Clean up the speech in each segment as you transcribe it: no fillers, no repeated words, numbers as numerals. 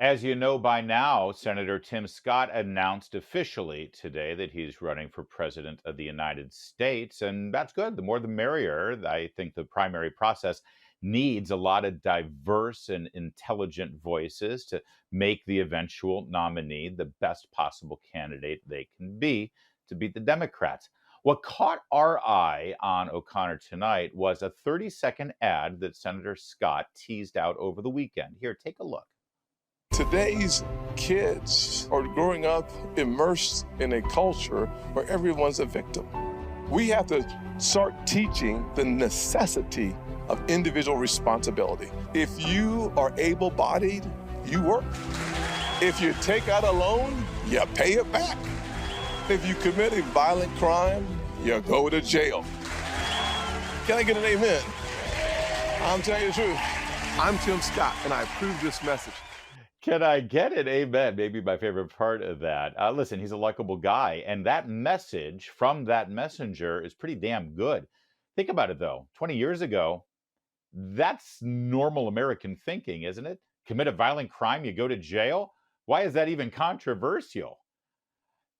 As you know by now, Senator Tim Scott announced officially today that he's running for president of the United States. And that's good. The more the merrier. I think the primary process needs a lot of diverse and intelligent voices to make the eventual nominee the best possible candidate they can be to beat the Democrats. What caught our eye on O'Connor tonight was a 30-second ad that Senator Scott teased out over the weekend. Here, take a look. Today's kids are growing up immersed in a culture where everyone's a victim. We have to start teaching the necessity of individual responsibility. If you are able-bodied, you work. If you take out a loan, you pay it back. If you commit a violent crime, you go to jail. Can I get an amen? I'm telling you the truth. I'm Tim Scott, and I approve this message. Can I get an amen? Maybe my favorite part of that. Listen, he's a likable guy, and that message from that messenger is pretty damn good. Think about it, though. 20 years ago, that's normal American thinking, isn't it? Commit a violent crime, you go to jail? Why is that even controversial?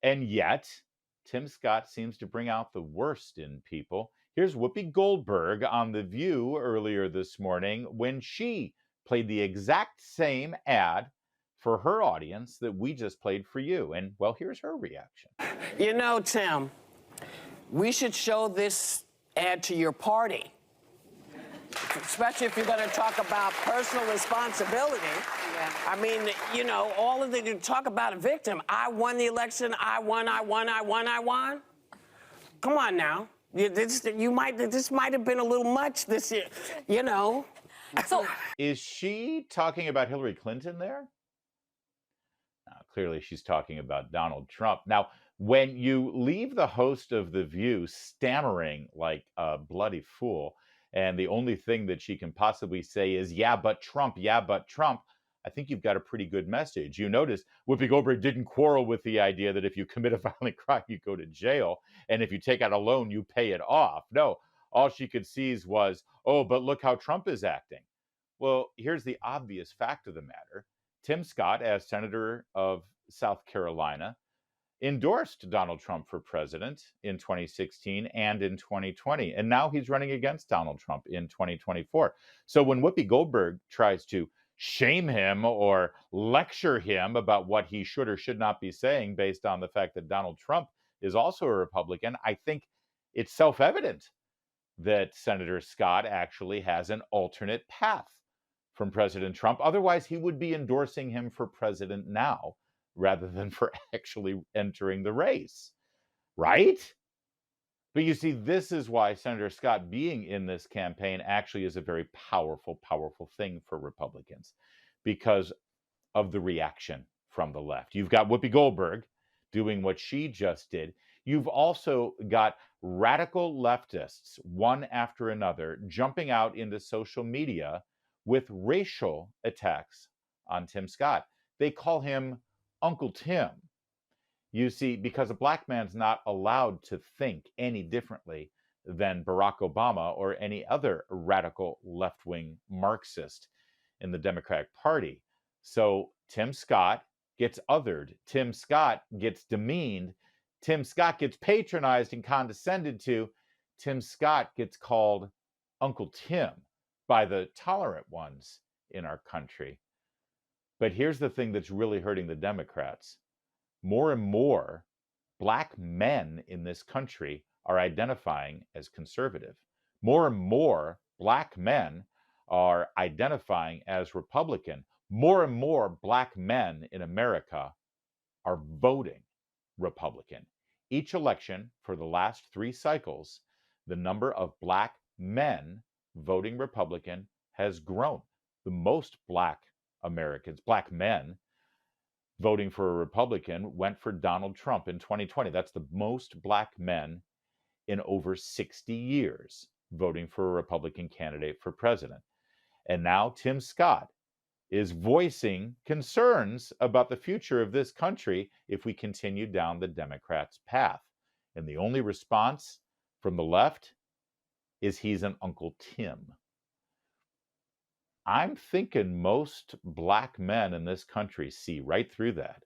And yet, Tim Scott seems to bring out the worst in people. Here's Whoopi Goldberg on The View earlier this morning when she played the exact same ad for her audience that we just played for you. And, well, here's her reaction. You know, Tim, we should show this ad to your party, especially if you're going to talk about personal responsibility. Yeah. I mean, you know, all of the talk about a victim. I won the election. I won. Come on now. This might have been a little much this year, you know. So, is she talking about Hillary Clinton there? Clearly, she's talking about Donald Trump. Now, when you leave the host of The View stammering like a bloody fool, and the only thing that she can possibly say is, yeah, but Trump, I think you've got a pretty good message. You notice Whoopi Goldberg didn't quarrel with the idea that if you commit a violent crime, you go to jail, and if you take out a loan, you pay it off. No, all she could seize was, oh, but look how Trump is acting. Well, here's the obvious fact of the matter. Tim Scott, as Senator of South Carolina, endorsed Donald Trump for president in 2016 and in 2020. And now he's running against Donald Trump in 2024. So when Whoopi Goldberg tries to shame him or lecture him about what he should or should not be saying based on the fact that Donald Trump is also a Republican, I think it's self-evident that Senator Scott actually has an alternate path from President Trump. Otherwise, he would be endorsing him for president now rather than for actually entering the race, right? But you see, this is why Senator Scott being in this campaign actually is a very powerful, powerful thing for Republicans because of the reaction from the left. You've got Whoopi Goldberg doing what she just did. You've also got radical leftists, one after another, jumping out into social media with racial attacks on Tim Scott. They call him Uncle Tim. You see, because a black man's not allowed to think any differently than Barack Obama or any other radical left-wing Marxist in the Democratic Party. So Tim Scott gets othered. Tim Scott gets demeaned. Tim Scott gets patronized and condescended to. Tim Scott gets called Uncle Tim by the tolerant ones in our country. But here's the thing that's really hurting the Democrats. More and more black men in this country are identifying as conservative. More and more black men are identifying as Republican. More and more black men in America are voting Republican. Each election for the last 3 cycles, the number of black men voting Republican has grown. The most black Americans, black men, voting for a Republican went for Donald Trump in 2020. That's the most black men in over 60 years voting for a Republican candidate for president. And now Tim Scott is voicing concerns about the future of this country if we continue down the Democrats' path. And the only response from the left is he's an Uncle Tim. I'm thinking most black men in this country see right through that,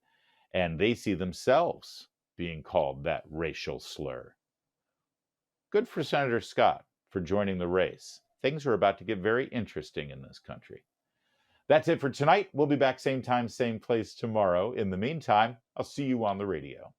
and they see themselves being called that racial slur. Good for Senator Scott for joining the race. Things are about to get very interesting in this country. That's it for tonight. We'll be back same time, same place tomorrow. In the meantime, I'll see you on the radio.